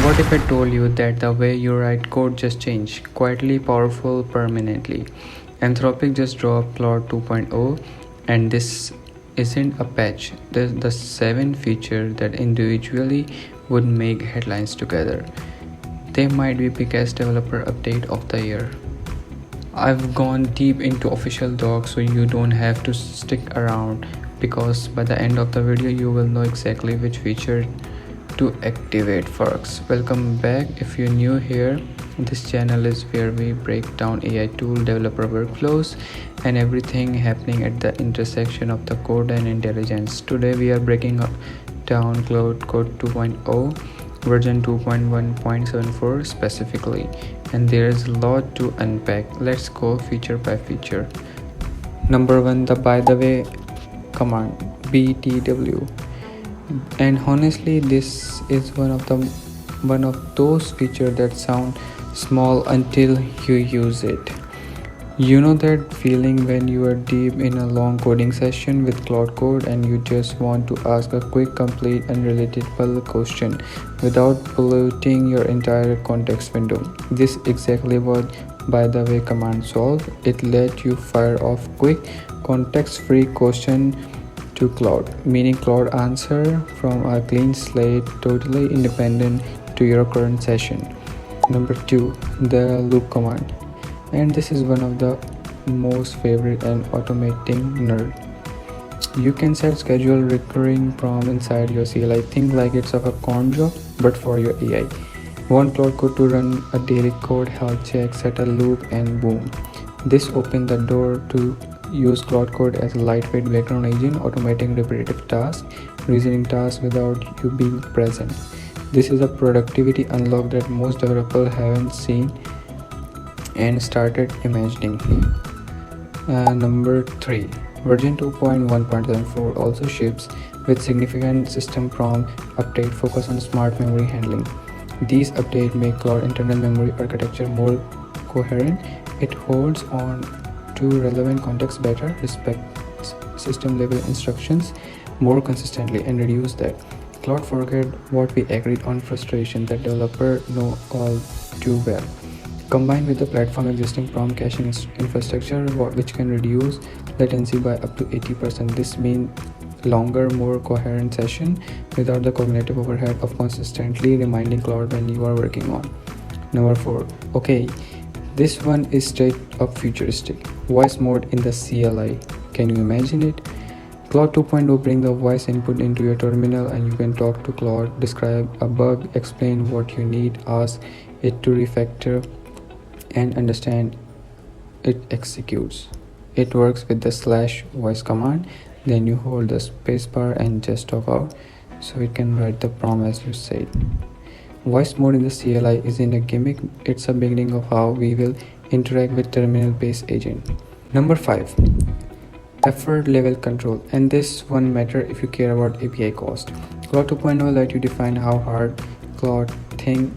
What if I told you that the way you write code just changed, quietly powerful permanently? Anthropic just dropped Claude 2.0, and this isn't a patch. The 7 features that individually would make headlines together. They might be biggest developer update of the year. I've gone deep into official docs so you don't have to stick around, because by the end of the video you will know exactly which feature to activate first. Welcome back. If you're new here, this channel is where we break down AI tool developer workflows and everything happening at the intersection of the code and intelligence. Today we are breaking down Claude Code 2.0 version 2.1.74 specifically, and there is a lot to unpack. Let's go feature by feature. Number 1, the by the way command, BTW. And honestly, this is one of those features that sound small until you use it. You know that feeling when you are deep in a long coding session with Claude Code and you just want to ask a quick, complete, unrelatable question without polluting your entire context window. This is exactly what by the way command solves. It lets you fire off quick, context-free question to Claude, meaning Claude answer from a clean slate, totally independent to your current session. Number 2, the loop command, and this is one of the most favorite and automating nerd. You can set schedule recurring from inside your CLI. Think like it's of a cron job, but for your AI. Want Claude Code to run a daily code health check, set a loop, and boom. This opens the door to use Claude Code as a lightweight background agent, automating repetitive tasks, reasoning tasks without you being present. This is a productivity unlock that most developers haven't seen and started imagining. Number 3, version 2.1.74 also ships with significant system prompt update focus on smart memory handling. These updates make Claude internal memory architecture more coherent. It holds on to relevant context better, respects system level instructions more consistently, and reduce that Claude forget what we agreed on frustration that developer know all too well. Combined with the platform existing prompt caching infrastructure, which can reduce latency by up to 80%. This means longer, more coherent session without the cognitive overhead of consistently reminding Claude when you are working on. Number 4, okay, this one is straight up futuristic. Voice mode in the CLI. Can you imagine it? Claude 2.0 brings the voice input into your terminal and you can talk to Claude, describe a bug, explain what you need, ask it to refactor, and understand it executes. It works with the /voice command. Then you hold the spacebar and just talk out so it can write the prompt as you said. Voice mode in the CLI isn't a gimmick, it's a beginning of how we will interact with terminal-based agent. Number 5, effort level control, and this one matter if you care about API cost. Claude 2.0 let you define how hard Claude think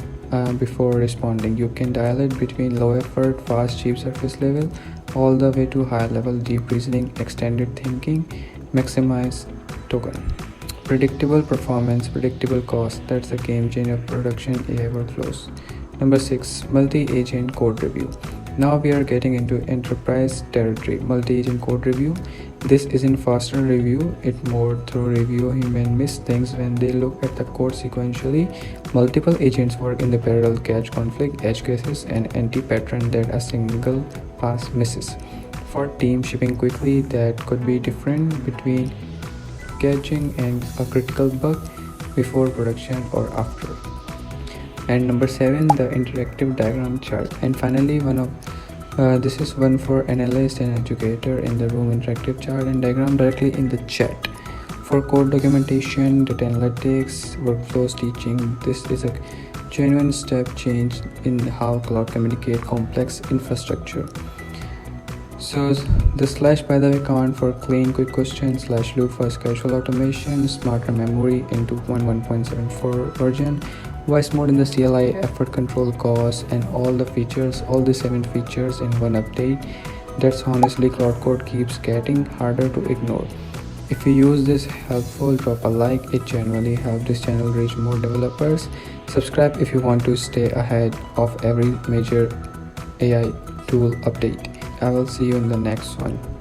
before responding. You can dial it between low effort, fast, cheap surface level, all the way to high level, deep reasoning, extended thinking, maximize token. Predictable performance, predictable cost, that's a game changer of production AI workflows. Number 6, multi-agent code review. Now we are getting into enterprise territory. Multi-agent code review. This isn't faster review, it's more thorough review. You may miss things when they look at the code sequentially. Multiple agents work in the parallel, catch conflict, edge cases, and anti-pattern that a single pass misses. For team shipping quickly, that could be different between catching and a critical bug before production or after. And number 7, the interactive diagram chart. And finally, this is one for analyst and educator in the room. Interactive chart and diagram directly in the chat for code documentation, data analytics, workflows, teaching. This is a genuine step change in how Claude communicate complex infrastructure. So the by the way command for clean quick question, /loop for casual automation, smarter memory in 2.1.74 version, voice mode in the CLI, effort control, cost, and all the features, all the 7 features in one update. That's honestly Claude Code keeps getting harder to ignore. If you use this helpful, drop a like. It genuinely helps this channel reach more developers. Subscribe if you want to stay ahead of every major AI tool update. I will see you in the next one.